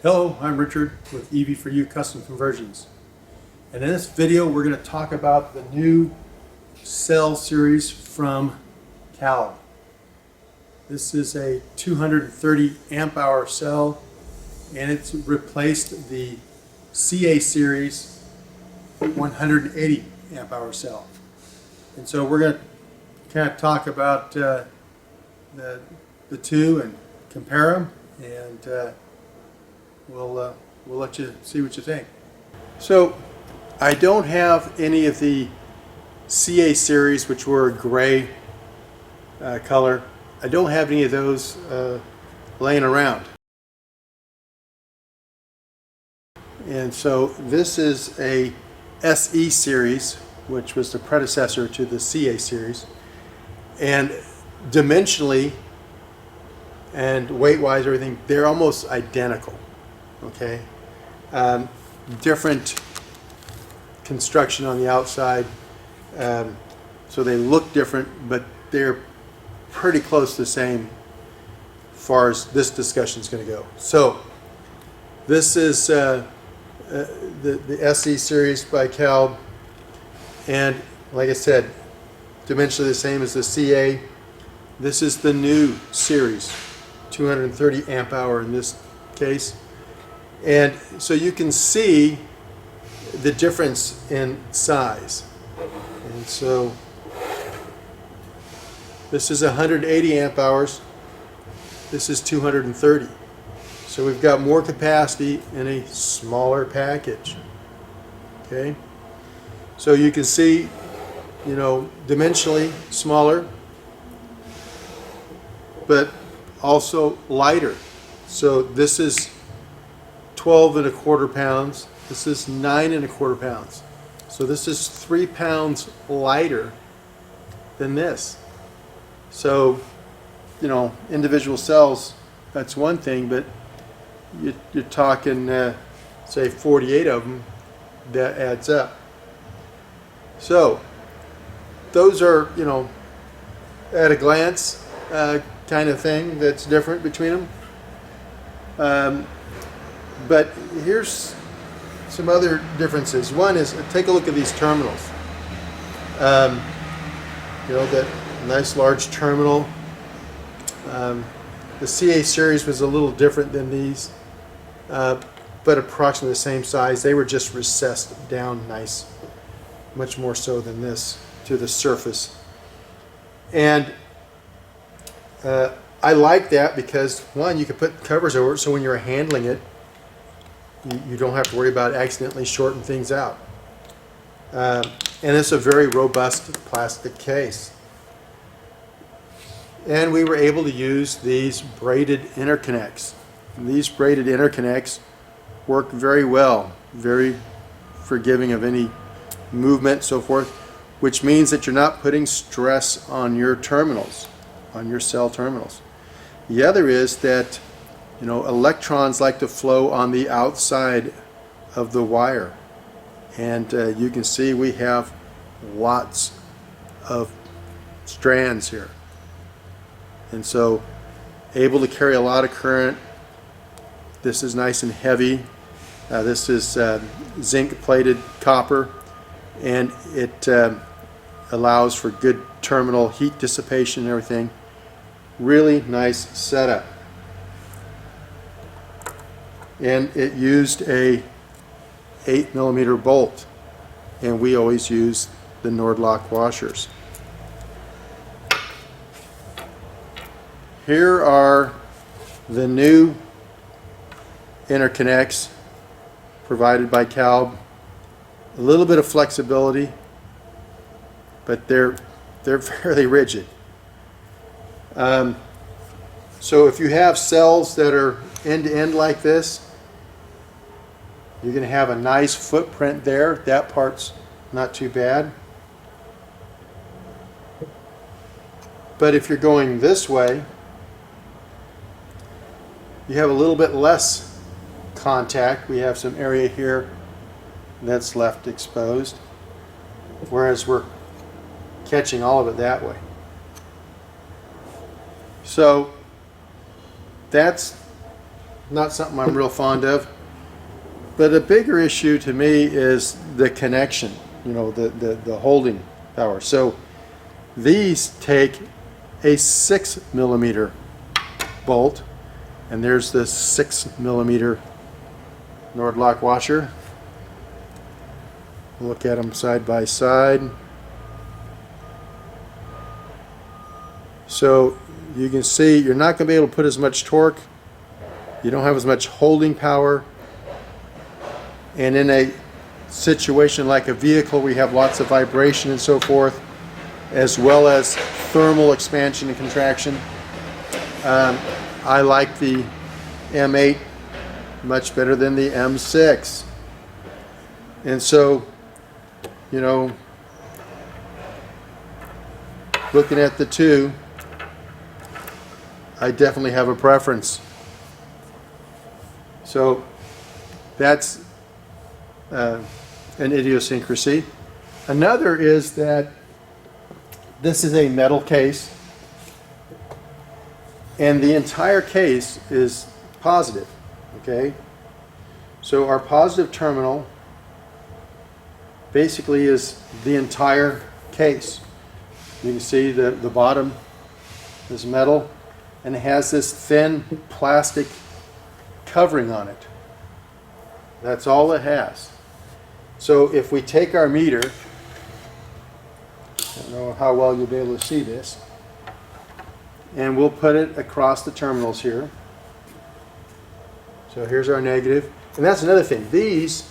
Hello, I'm Richard with EV4U Custom Conversions. And in this video we're going to talk about the new cell series from CALB. This is a 230 amp hour cell and it's replaced the CA series 180 amp hour cell. And so we're going to kind of talk about the two and compare them, and we'll let you see what you think. So I don't have any of the CA series, which were a gray color. I don't have any of those laying around. And so this is a SE series, which was the predecessor to the CA series. And dimensionally and weight-wise, everything, they're almost identical. Okay, different construction on the outside, so they look different, but they're pretty close to the same as far as this discussion is going to go. So this is the SE series by CALB, and like I said, dimensionally the same as the CA. This is the new series, 230 amp hour in this case. And so you can see the difference in size. And so this is 180 amp hours. This is 230. So we've got more capacity in a smaller package. Okay? So you can see, you know, dimensionally smaller, but also lighter. So this is 12.25 pounds. This is 9.25 pounds. So this is 3 pounds lighter than this. So, you know, individual cells, that's one thing, but you're talking, say, 48 of them, that adds up. So those are, you know, at a glance kind of thing that's different between them. But here's some other differences. One is, take a look at these terminals. You know, that nice large terminal. The CA series was a little different than these, but approximately the same size. They were just recessed down nice, much more so than this, to the surface. And I like that because, one, you can put covers over it, so when you're handling it, you don't have to worry about accidentally shorting things out. And it's a very robust plastic case. And we were able to use these braided interconnects. And these braided interconnects work very well, very forgiving of any movement, so forth, which means that you're not putting stress on your terminals, on your cell terminals. The other is that, you know, electrons like to flow on the outside of the wire. And you can see we have lots of strands here. And so, able to carry a lot of current. This is nice and heavy. This is zinc plated copper, and it allows for good terminal heat dissipation and everything. Really nice setup. And it used a 8mm bolt, and we always use the Nordlock washers. Here are the new interconnects provided by CALB. A little bit of flexibility, but they're fairly rigid. So if you have cells that are end to end like this, you're going to have a nice footprint there. That part's not too bad. But if you're going this way, you have a little bit less contact. We have some area here that's left exposed, whereas we're catching all of it that way. So that's not something I'm real fond of. But a bigger issue to me is the connection, you know, the holding power. So these take a 6mm bolt, and there's the 6mm Nordlock washer. Look at them side by side. So you can see you're not going to be able to put as much torque. You don't have as much holding power. And in a situation like a vehicle, we have lots of vibration and so forth, as well as thermal expansion and contraction. I like the M8 much better than the M6. And so, you know, looking at the two, I definitely have a preference. So that's an idiosyncrasy. Another is that this is a metal case, and the entire case is positive. Okay, so our positive terminal basically is the entire case. You can see the bottom is metal, and it has this thin plastic covering on it. That's all it has. So if we take our meter, I don't know how well you'll be able to see this, and we'll put it across the terminals here. So here's our negative. And that's another thing. These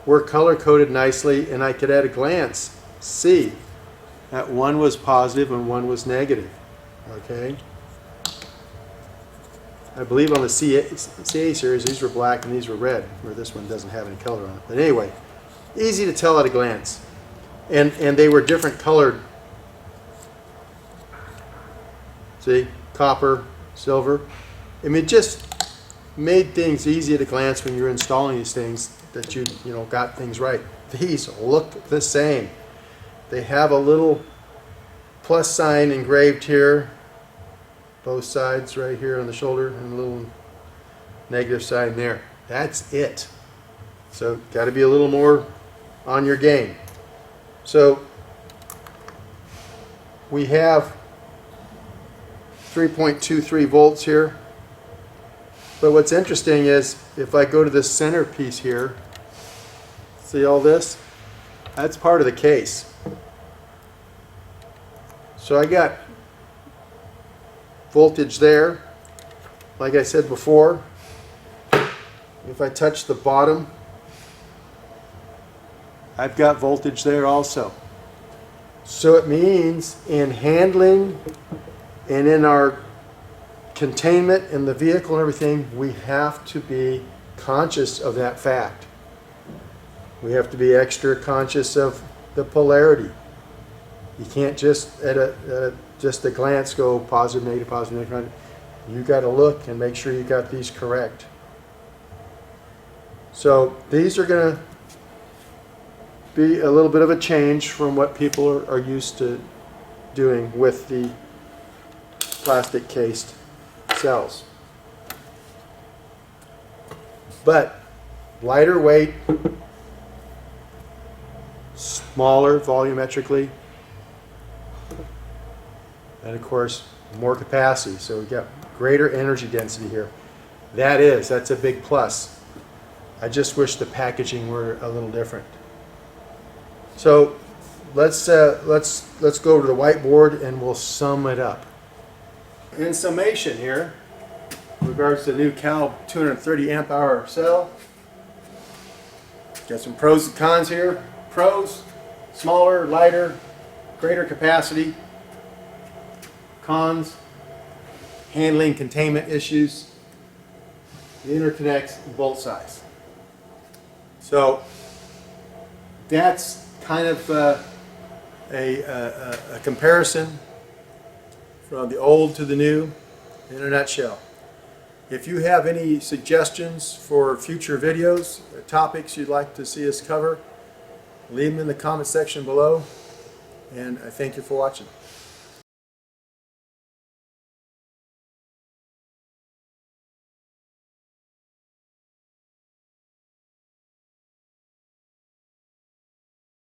were color coded nicely, and I could at a glance see that one was positive and one was negative. Okay? I believe on the CA series these were black and these were red, where this one doesn't have any color on it. But anyway, easy to tell at a glance. And they were different colored. See? Copper, silver. I mean, just made things easy at a glance when you're installing these things, that you know got things right. These look the same. They have a little plus sign engraved here, both sides right here on the shoulder, and a little negative sign there. That's it. So got to be a little more on your game. So we have 3.23 volts here. But what's interesting is if I go to the center piece here, see all this? That's part of the case. So I got voltage there. Like I said before, if I touch the bottom, I've got voltage there also. So it means in handling and in our containment in the vehicle and everything, we have to be conscious of that fact. We have to be extra conscious of the polarity. You can't just at a glance go positive, negative. You got to look and make sure you got these correct. So these are going to be a little bit of a change from what people are used to doing with the plastic cased cells. But lighter weight, smaller volumetrically, and of course more capacity. So we've got greater energy density here. That's a big plus. I just wish the packaging were a little different. So let's go over to the whiteboard and we'll sum it up. In summation here, in regards to the new CALB 230 amp hour cell, got some pros and cons here. Pros: smaller, lighter, greater capacity. Cons: handling, containment issues, the interconnects, and bolt size. So that's kind of a comparison from the old to the new in a nutshell. If you have any suggestions for future videos or topics you'd like to see us cover, leave them in the comment section below, and I thank you for watching.